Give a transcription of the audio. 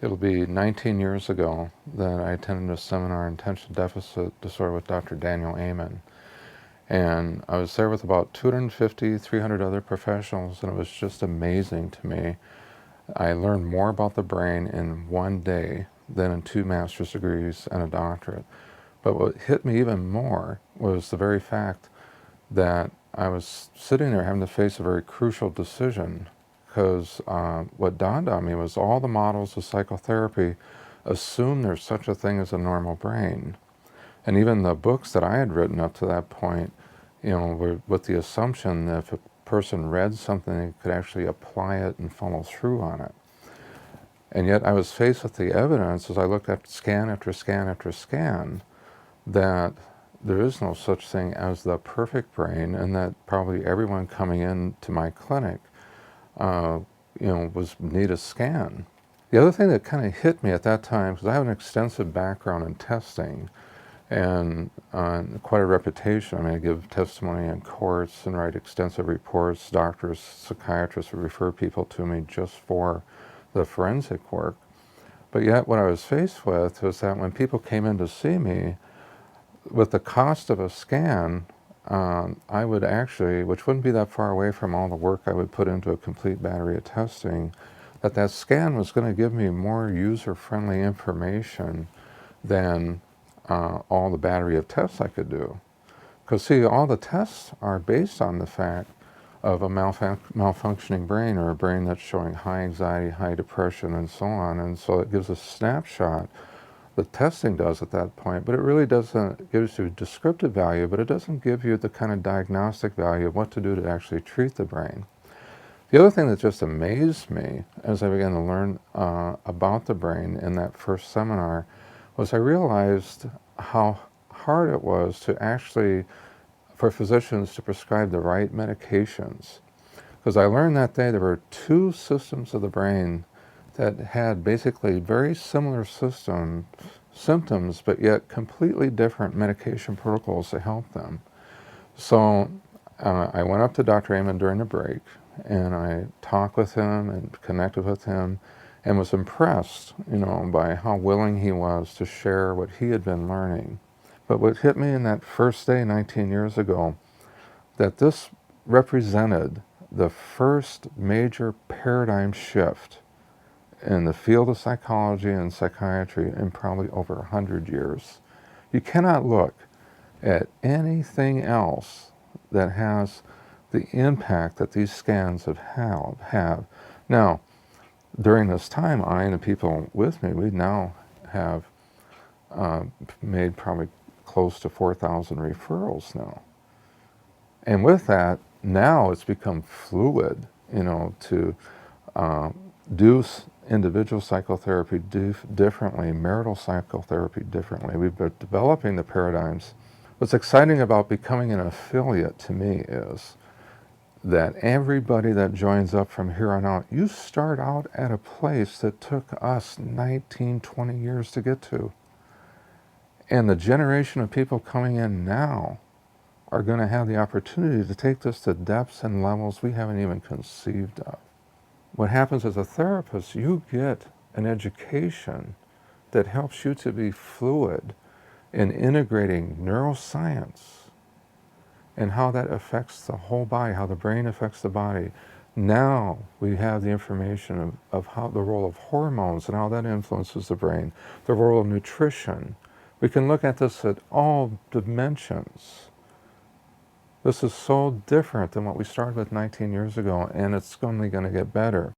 It'll be 19 years ago that I attended a seminar on attention deficit disorder with Dr. Daniel Amen. And I was there with about 250, 300 other professionals, and it was just amazing to me. I learned more about the brain in one day than in 2 master's degrees and a doctorate. But what hit me even more was the very fact that I was sitting there having to face a very crucial decision, because what dawned on me was all the models of psychotherapy assume there's such a thing as a normal brain. And even the books that I had written up to that point, were with the assumption that if a person read something, they could actually apply it and follow through on it. And yet I was faced with the evidence as I looked at scan after scan after scan that there is no such thing as the perfect brain, and that probably everyone coming into my clinic need a scan. The other thing that kind of hit me at that time, because I have an extensive background in testing and quite a reputation. I mean, I give testimony in courts and write extensive reports. Doctors, psychiatrists would refer people to me just for the forensic work. But yet what I was faced with was that when people came in to see me, with the cost of a scan, I would actually, which wouldn't be that far away from all the work I would put into a complete battery of testing, that scan was going to give me more user-friendly information than all the battery of tests I could do. Because see, all the tests are based on the fact of a malfunctioning brain, or a brain that's showing high anxiety, high depression, and so on. And so it gives a snapshot. The testing does at that point, but it really doesn't. It gives you descriptive value, but it doesn't give you the kind of diagnostic value of what to do to actually treat the brain. The other thing that just amazed me as I began to learn about the brain in that first seminar was I realized how hard it was to actually, for physicians to prescribe the right medications. Because I learned that day there were 2 systems of the brain that had basically very similar symptoms, but yet completely different medication protocols to help them. So I went up to Dr. Amen during the break, and I talked with him and connected with him, and was impressed, by how willing he was to share what he had been learning. But what hit me in that first day 19 years ago, that this represented the first major paradigm shift in the field of psychology and psychiatry in probably over 100 years. You cannot look at anything else that has the impact that these scans have. Now, during this time, I and the people with me, we now have made probably close to 4,000 referrals now. And with that, now it's become fluid, to do individual psychotherapy differently, marital psychotherapy differently. We've been developing the paradigms. What's exciting about becoming an affiliate to me is that everybody that joins up from here on out, you start out at a place that took us 19, 20 years to get to. And the generation of people coming in now are going to have the opportunity to take this to depths and levels we haven't even conceived of. What happens as a therapist, you get an education that helps you to be fluid in integrating neuroscience and how that affects the whole body, how the brain affects the body. Now we have the information of how the role of hormones and how that influences the brain, the role of nutrition. We can look at this at all dimensions. This is so different than what we started with 19 years ago, and it's only going to get better.